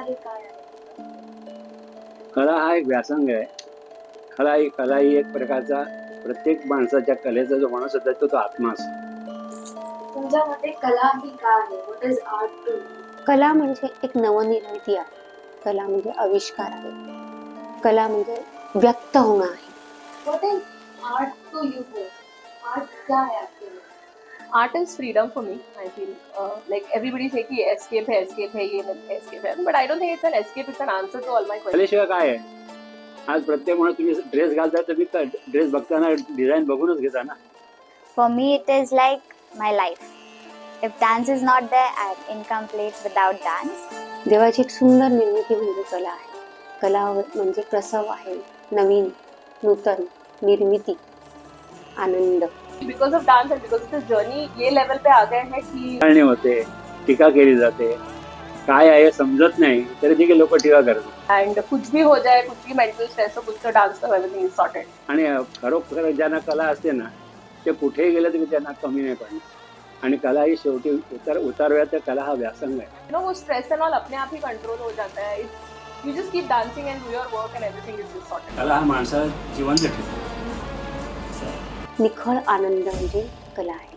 हे काय आहे? कला हा एक व्यासंग आहे. कला ही एक प्रकारचा प्रत्येक माणसाच्या कलेचा जो माणूस होता तो आत्मा असतो. तुमच्या मते कला ही काय आहे? What is art to you? कला म्हणजे एक नवनिर्मिती आहे. कला म्हणजे आविष्कार आहे. कला म्हणजे व्यक्त होणं आहे. What is art to you both? आर्ट क्या है आपके लिए? Art is freedom for me. I feel like everybody say कि escape है, ये escape है. But I don't think it's an escape. It's an answer to all my questions. कलेशिवाय काय आहे? आज प्रत्येक म्हणून तुम्ही ड्रेस घालता तुम्ही ड्रेस बघताना डिझाईन बघूनच घेता ना. For me, it is like my life. If dance is not there, I'm incomplete without dance. देवाची एक सुंदर निर्मिती म्हणजे कला आहे. कला म्हणजे प्रसव आहे, नवीन, नूतन, निर्मिती, आनंद. Because of dance and because of this journey, ये level पे आ गए हैं कि टाळणी होते, टीका केली जाते, काय आहे समजत नाही तरी देखील लोक टीका करतात. and कुछ भी हो जाए, कुछ भी mental stress हो, कुछ तो dance का everything is sorted. आणि खरोखर ज्यांना कला असते ना ते कुठेही गेले तरी त्यांना कमी नाही पडणार. आणि कला ही शेवटी उतारव्यात कला हा व्यासंग आहे. You know वो stress and all अपने आप ही control हो जाता है. You just keep dancing and do your work and everything is just sorted. कला हा माणसाला जिवंत ठेवतो. निखळ आनंद म्हणजे कला आहे.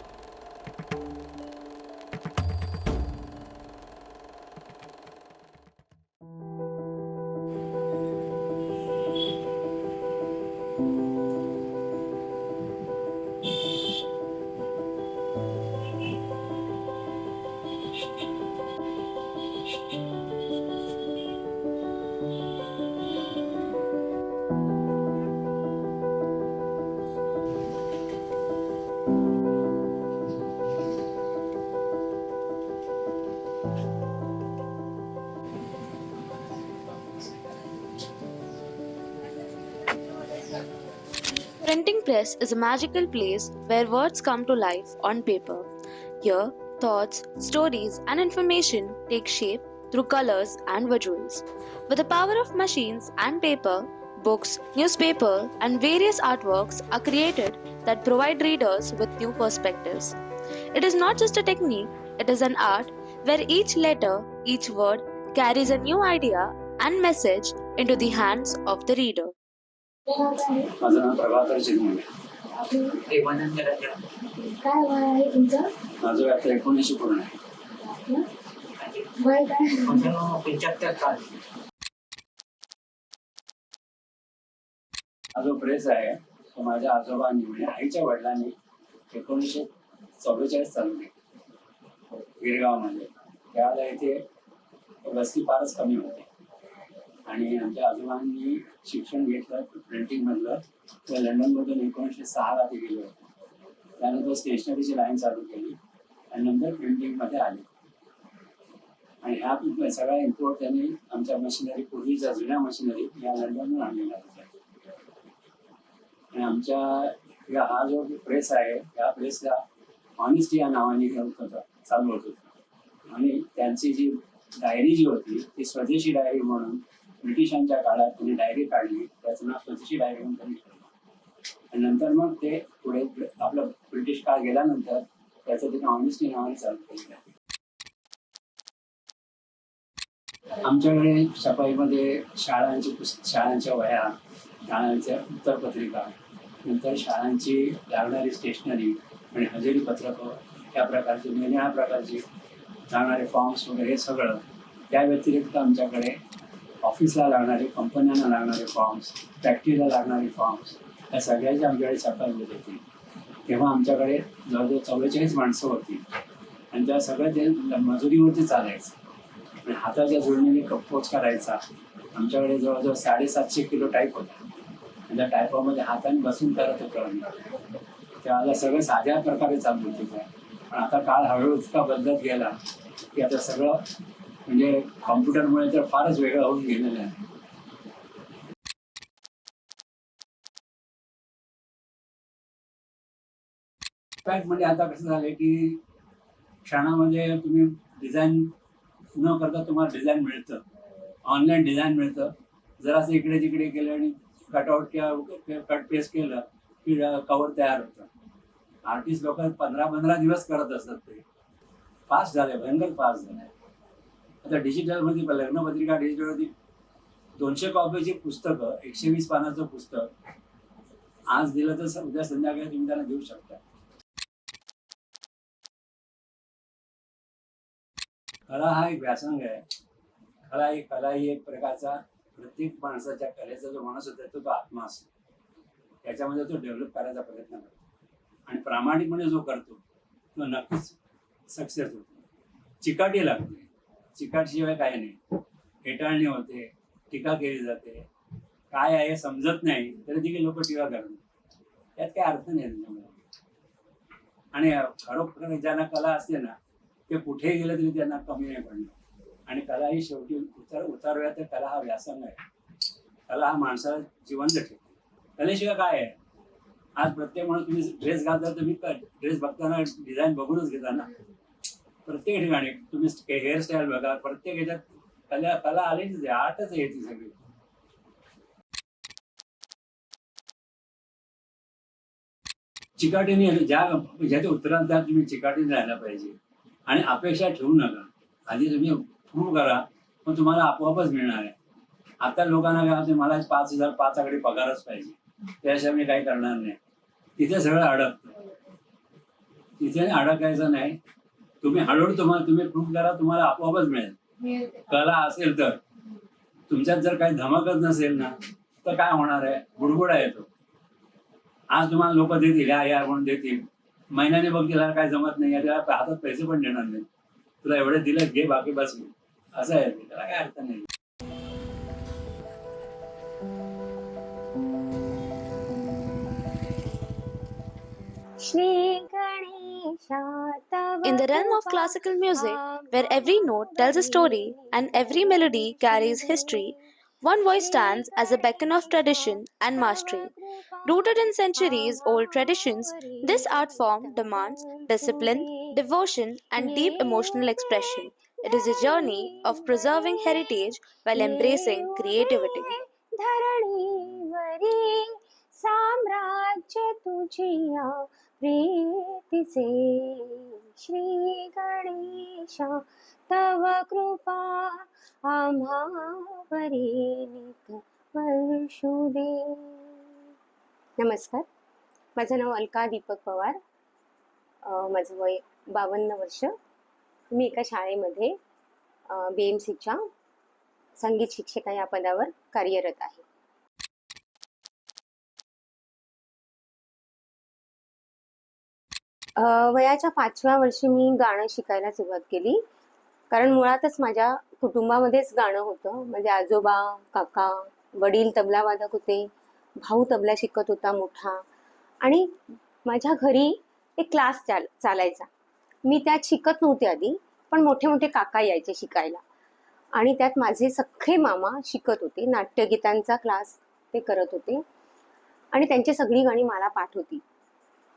Printing press is a magical place where words come to life on paper. Here, thoughts, stories, and information take shape through colors and visuals. With the power of machines and paper, books, newspaper, and various artworks are created that provide readers with new perspectives. It is not just a technique, it is an art where each letter, each word carries a new idea and message into the hands of the reader. माझं नाव प्रभाकर चिरमुले. काय वय आहे तुमचं? माझं आता 19 पूर्ण आहे. वय काय? हा जो प्रेस आहे तो माझ्या आजोबांनी म्हणजे आईच्या वडिलांनी 1944 चालू केली गिरगावमध्ये. त्यावेळेला इथे वस्ती फारच कमी होती आणि आमच्या आजोबांनी शिक्षण घेतलं प्रिंटिंग मधलं. तर लंडनमधून 1906 ते गेले होते. त्यानंतर स्टेशनरीची लाईन चालू केली आणि नंतर प्रिंटिंगमध्ये आले. आणि ह्या सगळ्या इम्पोर्ट त्यांनी आमच्या मशिनरी पूर्वीच्या जुन्या मशिनरी या लंडनमधून आणलेल्या होत्या. आणि आमच्या हा जो प्रेस आहे या प्रेसला ऑनेस्टी या नावाने चालू होत होतं. आणि त्यांची जी डायरी जी होती ती स्वदेशी डायरी म्हणून ब्रिटिशांच्या काळात त्यांनी डायरी काढली. त्याचं नाव स्वदेशी डायरी म्हणून त्यांनी ठेवलं. आणि नंतर मग ते पुढे आपलं ब्रिटिश काळ गेल्यानंतर त्याचं त्यांनी ऑनेस्टी नावाने चालू केलेलं आहे. आमच्याकडे छपाईमध्ये शाळांच्या वह्या, शाळांच्या उत्तरपत्रिका, नंतर शाळांची लागणारी स्टेशनरी आणि हजेरी पत्रकं या प्रकारची वेगवेगळ्या प्रकारची लागणारे फॉर्म्स वगैरे हे सगळं. त्या व्यतिरिक्त आमच्याकडे ऑफिसला लागणारे, कंपन्यांना लागणारे फॉर्म्स, फॅक्टरीला लागणारे फॉर्म्स या सगळ्याची आमच्याकडे छपाई होत होती. तेव्हा आमच्याकडे जवळजवळ 44 माणसं होती आणि त्या सगळं ते मजुरीवरती चालायचं. आणि हाताच्या जुळणीने पोच करायचा. आमच्याकडे जवळजवळ 750 किलो टाईप होता आणि त्या टाईपामध्ये हाताने बसून करत होतं. त्यावेळेला सगळं साध्या प्रकारे चालू होतं. पण आता काळ हळूहळू इतका बदलत गेला की आता सगळं म्हणजे कॉम्प्युटरमुळे तर फारच वेगळं होऊन गेलेलं आहे. म्हणजे आता कसं झालंय की क्षणामध्ये तुम्ही डिझाईन न करता तुम्हाला डिझाईन मिळतं, ऑनलाईन डिझाईन मिळतं. जरासं इकडे तिकडे केलं आणि कटआउट किंवा कट पेस्ट केलं की कवर तयार होतं. आर्टिस्ट लोक 15-15 दिवस करत असतात. ते फास्ट झाले, भयंकर फास्ट झाले. आता डिजिटलमध्ये लग्नपत्रिका डिजिटलमध्ये 200 कॉपीची पुस्तकं, 120 पानाचं पुस्तक आज दिलं तर उद्या संध्याकाळी तुम्ही त्यांना देऊ शकता. कला हा एक व्यासंग आहे. कला ही एक प्रकारचा प्रत्येक माणसाच्या कलेचा जो माणूस होता तो आत्मा असतो. त्याच्यामध्ये तो डेव्हलप करायचा प्रयत्न करतो आणि प्रामाणिकपणे जो करतो तो नक्कीच सक्सेस होतो. चिकाटी लागते, चिकाटीशिवाय काही नाही. हेटाळणी होते, टीका केली जाते, काय आहे समजत नाही तरी देखील लोक टीका करतात. त्यात काही अर्थ नाही त्याच्यामध्ये. आणि खरोखर ज्यांना कला असते ना ते कुठे गेलं तरी त्यांना कमी नाही पडणार. आणि कला ही शेवटी उतारूया तर कला हा व्यासंग आहे. कला हा माणसाला जिवंत ठेवतो. कलेशिवाय काय आहे? आज प्रत्येक म्हणून तुम्ही ड्रेस घालता, तुम्ही ड्रेस बघताना डिझाईन बघूनच घेता ना. प्रत्येक ठिकाणी तुम्ही हेअरस्टाईल बघा, प्रत्येक ह्याच्यात कला आलेलीच आहे, आर्टच आहे ती सगळी. चिकाटीने ज्याच्या उत्तरात त्या तुम्ही चिकाटीने राहायला पाहिजे आणि अपेक्षा ठेवू नका. आधी तुम्ही प्रूव्ह करा, पण तुम्हाला आपोआपच मिळणार आहे. आता लोकांना काय होते, मला 5,000 आकडे पगारच पाहिजे, त्याशिवाय मी काही करणार नाही. तिथे सगळं अडकतं. तिथे अडकायचं नाही. तुम्ही हळूहळू तुम्ही प्रूव्ह करा, तुम्हाला आपोआपच मिळेल. कला असेल तर. तुमच्यात जर काही धमकच नसेल ना तर काय होणार आहे? बुडबुडा येतो. आज तुम्हाला लोक देतील, या म्हणून देतील, महिन्याने बघतील काय जमत नाही, त्याला हातात पैसे पण देणार नाही. तुला एवढे दिले, घे, बाकी बस. असं आहे, त्याला काय अर्थ नाही. In the realm of classical music, where every note tells a story and every melody carries history, one voice stands as a beacon of tradition and mastery. Rooted in centuries old traditions, this art form demands discipline, devotion, and deep emotional expression. It is a journey of preserving heritage while embracing creativity. धरणीवरी साम्राज्य तुझिया प्रीतीचे श्री गणेशा तव कृपा आम्हावरी नित वर्षू दे. नमस्कार, माझं नाव अलका दीपक पवार. माझं वय 52 वर्ष. मी एका शाळेमध्ये BMCच्या संगीत शिक्षिका या पदावर कार्यरत आहे. वयाच्या 5व्या वर्षी मी गाणं शिकायला सुरुवात केली. कारण मुळातच माझ्या कुटुंबामध्येच गाणं होतं. माझे आजोबा, काका, वडील तबलावादक होते, भाऊ तबला शिकत होता मोठा, आणि माझ्या घरी एक क्लास चालायचा. मी त्यात शिकत नव्हते आधी, पण मोठे मोठे काका यायचे शिकायला, आणि त्यात माझे सख्खे मामा शिकत होते. नाट्यगीतांचा क्लास ते करत होते, आणि त्यांची सगळी गाणी मला पाठ होती.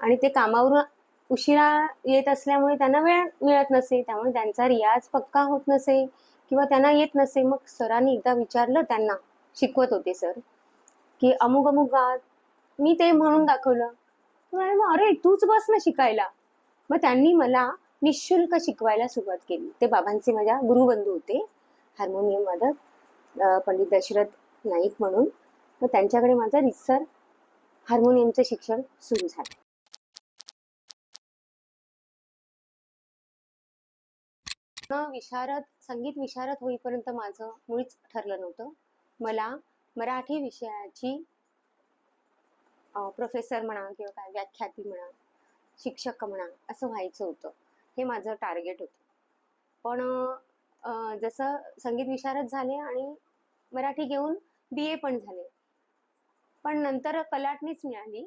आणि ते कामावरून उशिरा येत असल्यामुळे त्यांना वेळ मिळत नसे, त्यामुळे त्यांचा रियाज पक्का होत नसे किंवा त्यांना येत नसे. मग सरांनी एकदा विचारलं, त्यांना शिकवत होते सर, की अमुक अमुक गा. मी ते म्हणून दाखवलं. मग अरे तूच बस ना शिकायला. मग त्यांनी मला निशुल्क शिकवायला सुरुवात केली. ते बाबांचे माझ्या गुरुबंधू होते, हार्मोनियम वादक पंडित दशरथ नाईक म्हणून. मग त्यांच्याकडे माझं रितसर हार्मोनियमचं शिक्षण सुरू झालं. संगीत विशारद होईपर्यंत माझं मुळीच ठरलं नव्हतं. मला मराठी विषयाची प्रोफेसर म्हणा किंवा काय व्याख्याती म्हणा, शिक्षक म्हणा, असं व्हायचं होतं. हे माझं टार्गेट होतं. पण जसं संगीत विशारद झाले आणि मराठी घेऊन BA पण झाले, पण नंतर कलाटणीच मिळाली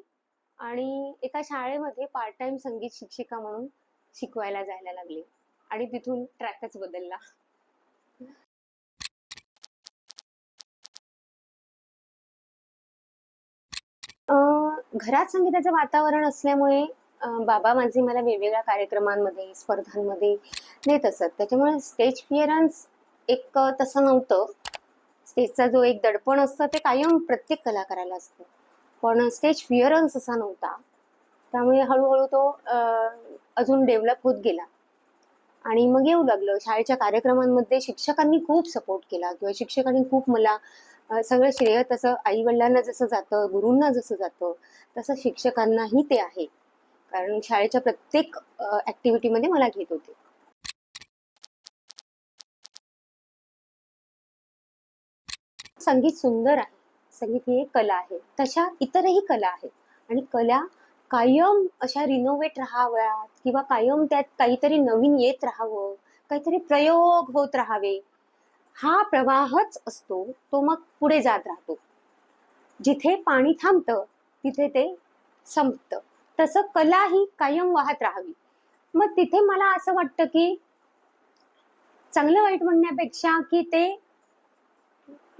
आणि एका शाळेमध्ये पार्ट टाइम संगीत शिक्षिका म्हणून शिकवायला जायला लागले, आणि तिथून ट्रॅकच बदलला. घरात संगीताचं वातावरण असल्यामुळे बाबा माझे मला वेगवेगळ्या कार्यक्रमांमध्ये, स्पर्धांमध्ये नेत असत. त्याच्यामुळे स्टेज फिअरन्स एक तसं नव्हतं. स्टेजचा जो एक दडपण असतं ते कायम प्रत्येक कलाकाराला असतं, पण स्टेज फिअरन्स असा नव्हता. त्यामुळे हळूहळू तो अजून डेव्हलप होत गेला. आणि मग येऊ लागलं. शाळेच्या कार्यक्रमांमध्ये शिक्षकांनी खूप सपोर्ट केला किंवा शिक्षकांनी खूप मला सगळं श्रेय तसं आई वडिलांना जसं जातं, गुरूंना जसं जातं, तसं शिक्षकांनाही ते आहे. कारण शाळेच्या प्रत्येक ॲक्टिव्हिटीमध्ये मला घेत होते. संगीत सुंदर आहे. संगीत ही एक कला आहे. तशा इतरही कला आहेत आणि कला कायम अशा रिनोव्हेट राहाव्यात किंवा कायम त्यात काहीतरी नवीन येत राहावं, काहीतरी प्रयोग होत राहावे, हा प्रवाहच असतो. तो मग पुढे जात राहतो. जिथे पाणी थांबतं तिथे ते संपतं. तसं कला ही कायम वाहत राहावी. मग तिथे मला असं वाटतं की चांगलं वाईट म्हणण्यापेक्षा की ते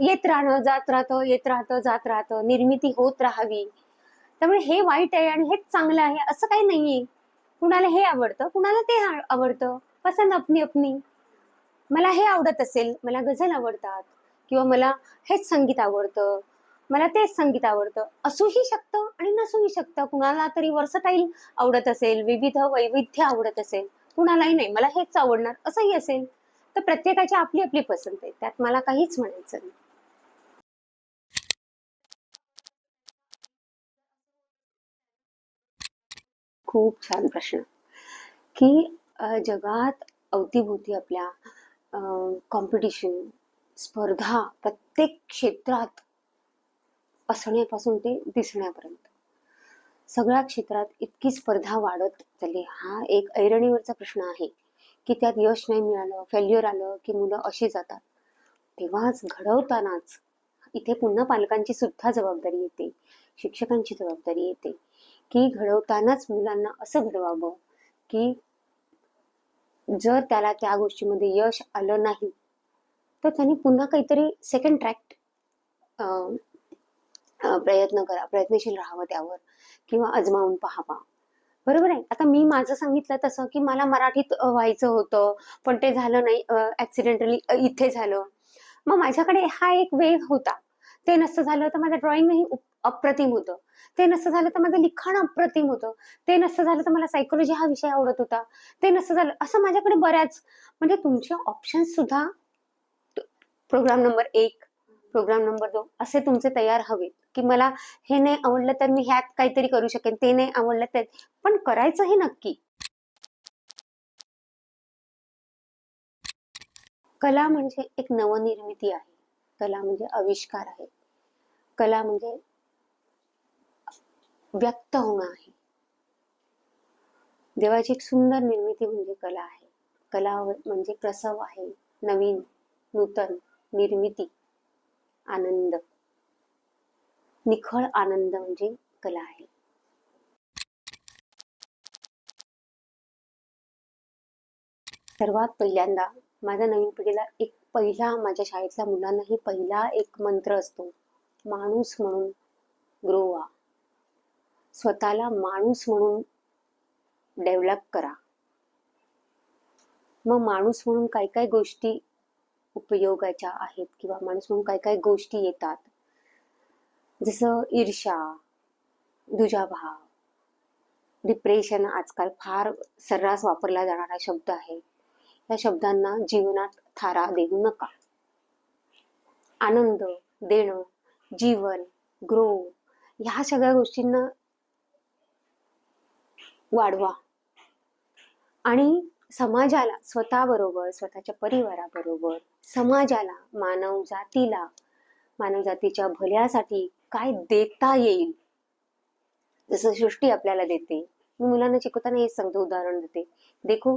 येत राहणं, जात राहतं, येत राहतं, जात राहतं, निर्मिती होत राहावी. त्यामुळे हे वाईट आहे आणि हेच चांगलं आहे असं काही नाहीये. कुणाला हे आवडतं, कुणाला ते आवडतं. पसंत अपनी अपनी. मला हे आवडत असेल, मला गझल आवडतात किंवा मला हेच संगीत आवडतं, मला तेच संगीत आवडतं, असूही शकतं आणि नसूही शकतं. कुणाला तरी वर्सटाईल आवडत असेल, विविध वैविध्य आवडत असेल, कुणालाही नाही मला हेच आवडणार असंही असेल. तर प्रत्येकाची आपली आपली पसंत आहे, त्यात मला काहीच म्हणायचं नाही. खूप छान प्रश्न. की जगात अवतीभोवती आपल्या कॉम्पिटिशन, स्पर्धा प्रत्येक क्षेत्रात असण्यापासून ते दिसण्यापर्यंत सगळ्या क्षेत्रात इतकी स्पर्धा वाढत चालली. हा एक ऐरणीवरचा प्रश्न आहे की त्यात यश नाही मिळालं, फेल्युअर आलं की मुलं अशी जातात. तेव्हाच घडवतानाच इथे पुन्हा पालकांची सुद्धा जबाबदारी येते, शिक्षकांची जबाबदारी येते की घडवतानाच मुलांना असं घडवावं की जर त्याला त्या गोष्टीमध्ये यश आलं नाही तर त्यांनी पुन्हा काहीतरी सेकंड ट्रॅक प्रयत्नशील राहावं त्यावर किंवा आजमावून पाहावा. बरोबर आहे. आता मी माझं सांगितलं तसं की मला मराठीत व्हायचं होतं पण ते झालं नाही, ऍक्सिडेंटली इथे झालं. मग माझ्याकडे हा एक वेग होता. ते नसतं झालं तर माझं ड्रॉइंगही अप्रतिम होतं. ते नसतं झालं तर माझं लिखाण अप्रतिम होतं. ते नसतं झालं तर मला सायकोलॉजी हा विषय आवडत होता. ते नसतं झालं असं माझ्याकडे बऱ्याच म्हणजे तुमचे ऑप्शन्स सुद्धा प्रोग्राम नंबर 1, प्रोग्राम नंबर 2 असे तुमचे तयार हवेत की मला हे नाही आवडलं तर मी ह्यात काहीतरी करू शकेन, ते नाही आवडलं तर पण करायचं हे नक्की. कला म्हणजे एक नवनिर्मिती आहे. कला म्हणजे आविष्कार आहे. कला म्हणजे व्यक्त होणं आहे. देवाची एक सुंदर निर्मिती म्हणजे कला आहे. कला म्हणजे प्रसव आहे, नवीन, नूतन, निर्मिती, आनंद, निखळ आनंद म्हणजे कला आहे. सर्वात पहिल्यांदा माझ्या नवीन पिढीला एक माझ्या शाळेतल्या मुलांनाही पहिला एक मंत्र असतो, माणूस म्हणून ग्रो व्हा. स्वतःला माणूस म्हणून डेव्हलप करा. मग माणूस म्हणून काय काय गोष्टी उपयोगाच्या आहेत किंवा माणूस म्हणून काय काय गोष्टी येतात, जसं ईर्ष्या, दुजाभाव, डिप्रेशन आजकाल फार सर्रास वापरला जाणारा शब्द आहे. या शब्दांना जीवनात थारा देऊ नका. आनंद देणं, जीवन, ग्रो, ह्या सगळ्या गोष्टींना वाढवा आणि समाजाला, स्वतःबरोबर, स्वतःच्या परिवाराबरोबर, समाजाला, मानव जातीच्या भल्यासाठी काय देता येईल, जसं सृष्टी आपल्याला देते. मी मुलांना शिकवताना हेच सांगतो, उदाहरण देते. देखो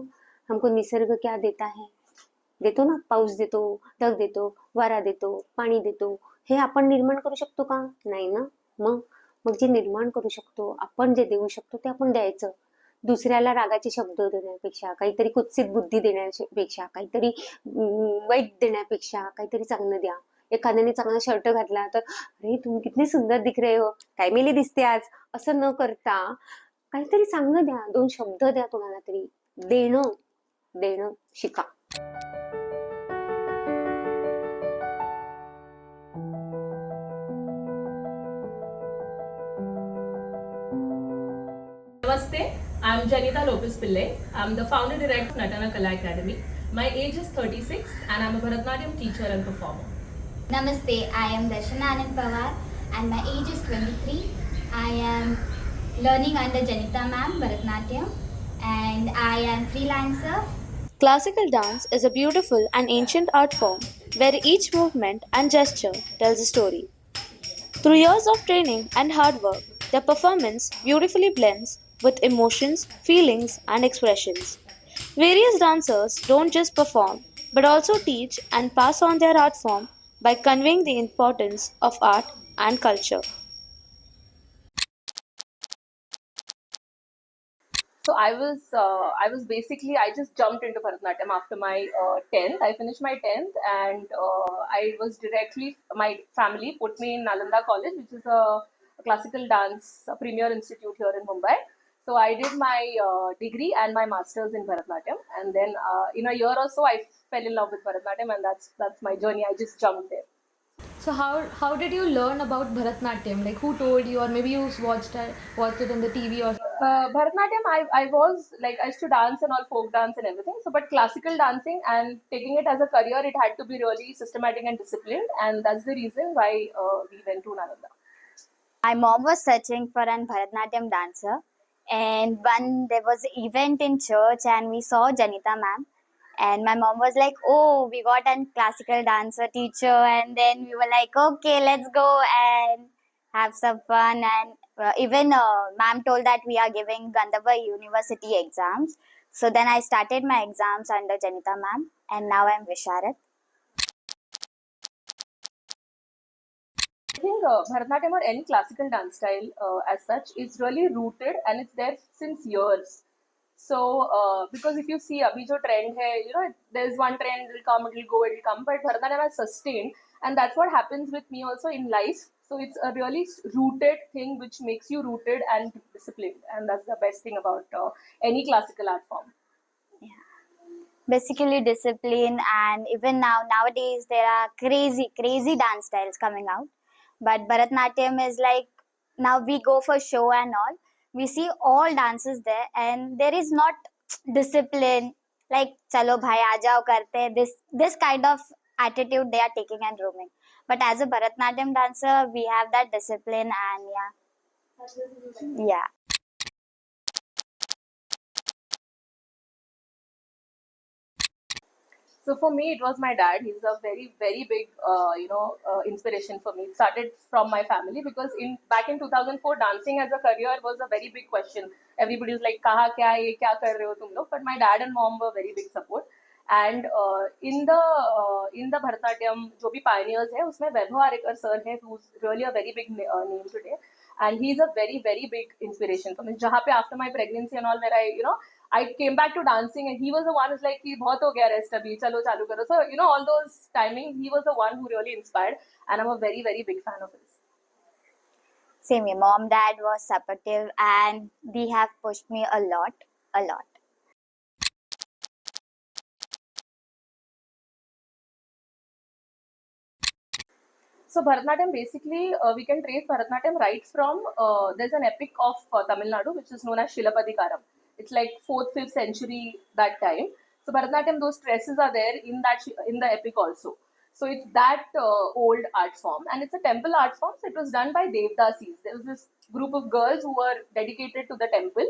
हमको निसर्ग क्या देता है, देतो ना, पाऊस देतो, ढग देतो, वारा देतो, पाणी देतो. हे आपण निर्माण करू शकतो का? नाही ना. मग जे निर्माण करू शकतो आपण, जे देऊ शकतो ते आपण द्यायचं. दुसऱ्याला रागाचे शब्द देण्यापेक्षा, काहीतरी कुत्सित बुद्धी देण्यापेक्षा, काहीतरी वाईट देण्यापेक्षा काहीतरी चांगलं द्या. एखाद्याने चांगला शर्ट घातला तर अरे तुम्ही किती सुंदर दिख रहे हो, काय मेली दिसते आज, असं न करता काहीतरी चांगलं द्या, 2 शब्द द्या कोणाला तरी. देणं शिका. नमस्ते, I'm Janita Lopez Pillai. I'm the founder director of Natana Kala Academy. My age is 36 and I'm a Bharatanatyam teacher and performer. Namaste, I am Darshana Anand Pawar and my age is 23. I am learning under Janita ma'am Bharatanatyam and I am freelancer. Classical dance is a beautiful and ancient art form where each movement and gesture tells a story. Through years of training and hard work, their performance beautifully blends with emotions, feelings, and expressions. Various dancers don't just perform but also teach and pass on their art form by conveying the importance of art and culture. So I was basically, I just jumped into Bharatanatyam after my 10th. I finished my 10th and I was directly, my family put me in Nalanda College, which is a classical dance premier institute here in Mumbai. So I did my degree and my masters in Bharatanatyam, and then in a year or so I fell in love with Bharatanatyam, and that's my journey. I just jumped there. So how did you learn about Bharatnatyam? Like who told you, or maybe you watched it in the TV or? Bharatanatyam, I was like, I used to dance and all, folk dance and everything. So, but classical dancing and taking it as a career, it had to be really systematic and disciplined, and that's the reason why we went to Nalanda. My mom was searching for an Bharatanatyam dancer, and one there was an event in church, and we saw Janita ma'am, and my mom was like, "Oh, we got a classical dancer teacher," and then we were like, "Okay, let's go and have some fun." And even ma'am told that we are giving Gandhava University exams. So then I started my exams under Janita ma'am, and now I'm Visharat. I think Bharatanatyam or any classical dance style as such is really rooted and it's there since years. So, because if you see, abhi jo trend hai, there's one trend, it'll come, it'll go, it'll come, but Bharatanatyam has sustained, and that's what happens with me also in life. So, it's a really rooted thing which makes you rooted and disciplined, and that's the best thing about any classical art form. Basically discipline, and even nowadays there are crazy dance styles coming out, but Bharatnatyam is like, now we go for show and all, we see all dances there and there is not discipline, like chalo bhai aajao karte hain, this kind of attitude they are taking and roaming. But as a Bharatnatyam dancer we have that discipline, and yeah. So for me, it was my dad. He's a very big, inspiration for me. It started from my family because back in 2004, dancing as a career was a very big question. Everybody was like, "Kaha kya hai, ye kya kar rahe ho tum log?" But my dad and mom were very big support. And in the Bharatanatyam, जो भी pioneers है, उसमें वैभव Arekar sir है, who's really a very big name today, and he's a very big inspiration for me. जहाँ पे after my pregnancy and all, where I came back to dancing, and he was the one who's like, "कि बहुत हो गया rest अभी, चलो चालू करो." So all those timings, he was the one who really inspired, and I'm a very big fan of his. Same here. Mom, dad was supportive and they have pushed me a lot. So Bharatanatyam, basically, we can trace Bharatanatyam right from, there's an epic of Tamil Nadu, which is known as Shilapadikaram. It's like 4th, 5th century that time. So Bharatanatyam, those tresses are there in the epic also. So it's that old art form, and it's a temple art form. So it was done by Devdasis. There was this group of girls who were dedicated to the temple.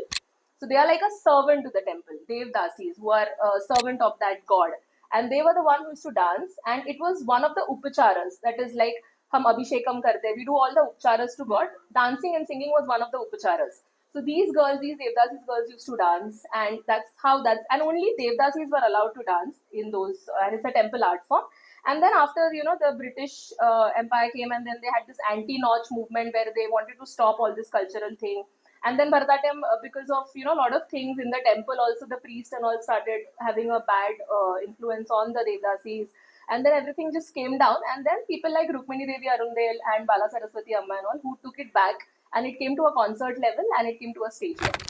So they are like a servant to the temple, Devdasis, who are a servant of that god. And they were the one who used to dance, and it was one of the upacharas, that is like हम अभिषेकम करते हैं, we do all the upacharas to God. Dancing and singing was one of the upacharas. So these girls, these Devdasis girls used to dance, and and only Devdasis were allowed to dance in those, and it's a temple art form. And then after, the British Empire came, and then they had this anti-Nach movement where they wanted to stop all this cultural thing. And then Bharatanatyam, because of, a lot of things in the temple, also the priest and all started having a bad influence on the Devdasis. And then everything just came down, and then people like Rukmini Devi Arundel and Bala Saraswati Amma and all, who took it back, and it came to a concert level and it came to a stage level.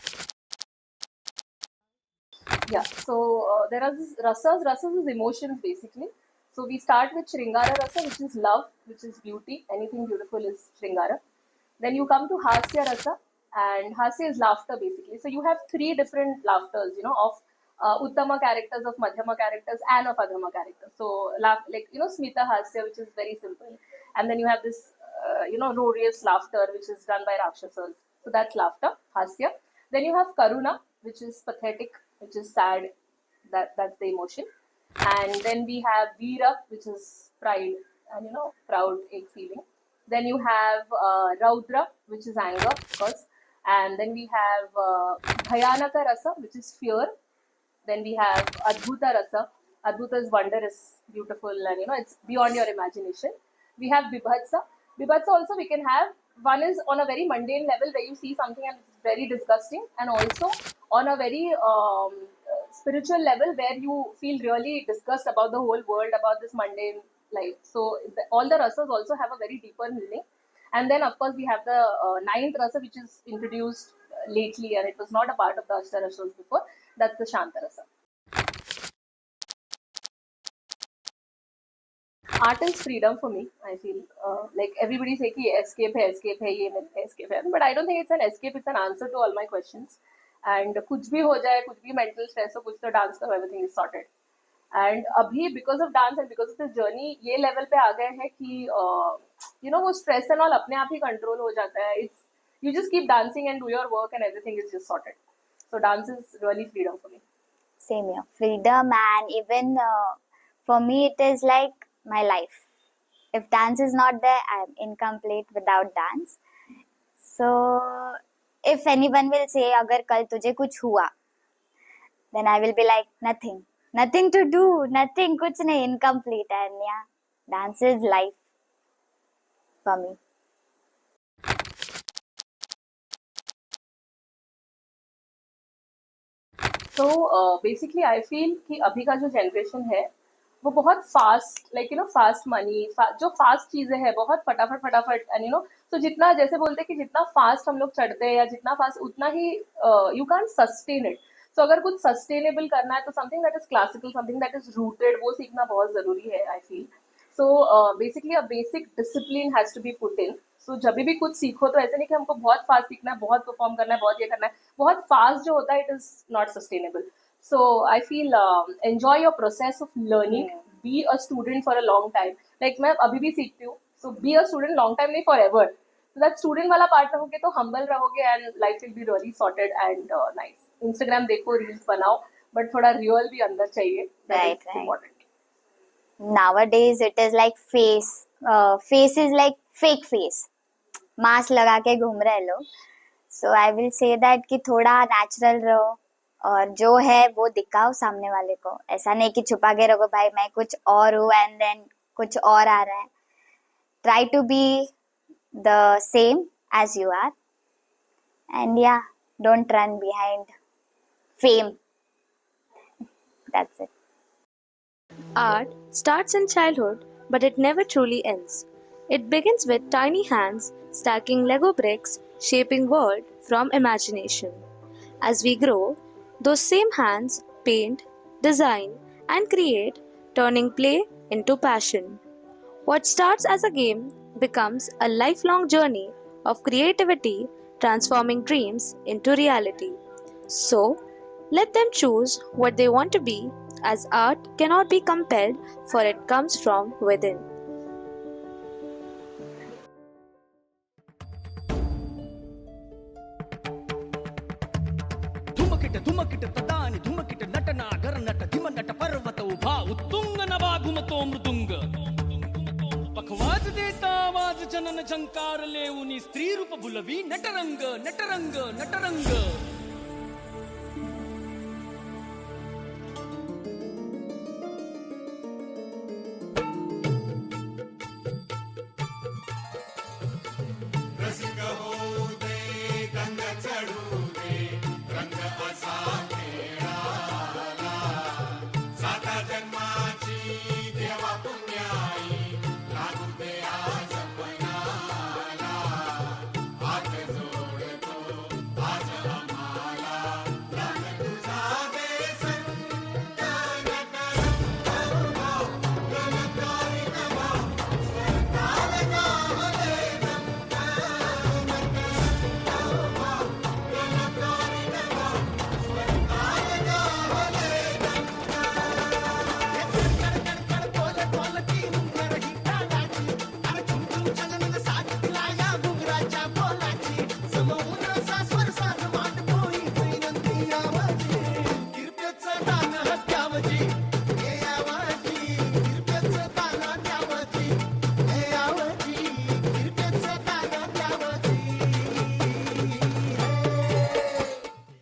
Yeah, so there are this rasas. Rasas is emotions basically. So we start with Shringara Rasa, which is love, which is beauty. Anything beautiful is Shringara. Then you come to Hasya Rasa, and Hasya is laughter basically. So you have three different laughters, you know, of Uttama characters, of Madhyama characters, and of Adhama characters. So like, you know, Smita Hasya, which is very simple, and then you have this you know, roarious laughter, which is done by Rakshasas. So that's laughter, Hasya. Then you have Karuna, which is pathetic, which is sad. That's the emotion. And then we have Veera, which is pride and, you know, proud egg feeling. Then you have Raudra, which is anger, of course. And then we have Bhayanaka Rasa, which is fear. Then we have Adbhuta Rasa. Adbhuta is wondrous, beautiful, and, you know, it's beyond your imagination. We have Bibhatsa. Bibhatsa also we can have. One is on a very mundane level where you see something and it's very disgusting, and also on a very spiritual level where you feel really disgust about the whole world, about this mundane life. So all the rasas also have a very deeper meaning. And then of course we have the ninth rasa, which is introduced lately, and it was not a part of the Ashtarasas before. That's the Shanta rasa. Art is freedom for me. I feel like everybody say कि escape है, ये नहीं escape है. But I don't think it's an escape. It's an answer to all my questions. And कुछ भी हो जाए, कुछ भी mental stress हो, कुछ तो dance करो, everything is sorted. And अभी because of dance and because of this journey, ये level पे आ गए हैं कि you know, वो stress and all अपने आप ही control हो जाता है. It's you just keep dancing and do your work and everything is just sorted. So dance is really freedom for me. Same here. Freedom, and even for me, it is like my life. If dance is not there, I'm incomplete without dance. So if anyone will say agar kal tujhe kuch hua, then I will be like nothing to do, nothing, kuch nahi, incomplete. And yeah, dance is life for me. So basically I feel कि अभी का जो generation है वो बहुत fast, like you know, fast money, जो fast चीजें हैं बहुत फटाफट एंड यू नो, तो जितना जैसे बोलते हैं कि जितना फास्ट हम लोग चढ़ते हैं या जितना फास्ट उतना ही you can sustain it. So अगर कुछ सस्टेनेबल करना है तो something that is classical, something that is rooted, वो सीखना बहुत जरूरी है I feel. So basically a basic discipline has to be put in. So जब भी कुछ सीखो तो ऐसे नहीं कि हमको बहुत फास्ट सीखना है, बहुत परफॉर्म करना है, बहुत ये करना है. बहुत फास्ट जो होता है it is not sustainable. So I feel enjoy your process of learning. Be a student for a long time. Like मैं अभी भी सीखती हूँ. So be a student long time, नहीं forever. So that student वाला part रहोगे तो humble रहोगे and life will be really sorted and nice. Instagram देखो, reels बनाओ, but थोड़ा real भी अंदर चाहिए. That is important. Nowadays it is like face is like fake face. Mask लगा के घूम रहे लोग. So I will say that कि थोड़ा natural रहो और जो है वो दिखाओ सामने वाले को. ऐसा नहीं कि छुपा के रखो भाई मैं कुछ और हूँ एंड देन कुछ और आ रहा है. Try to be the same age you are and yeah don't run behind fame. That's it. Art starts in childhood, but it never truly ends. It begins with tiny hands stacking Lego bricks, shaping world from imagination. As we grow, those same hands paint, design, and create, turning play into passion. What starts as a game becomes a lifelong journey of creativity, transforming dreams into reality. So, let them choose what they want to be, as art cannot be compelled, for it comes from within. धुमकिट तदानि धुमकिट नटनागर नट धिम नट पर्वत उभा उत्तुंग नभा घुमतो मृदुंग. पखवाज देता आवाज जनन झंकार लेऊनी स्त्री रूप बुलवी नटरंग नटरंग नटरंग.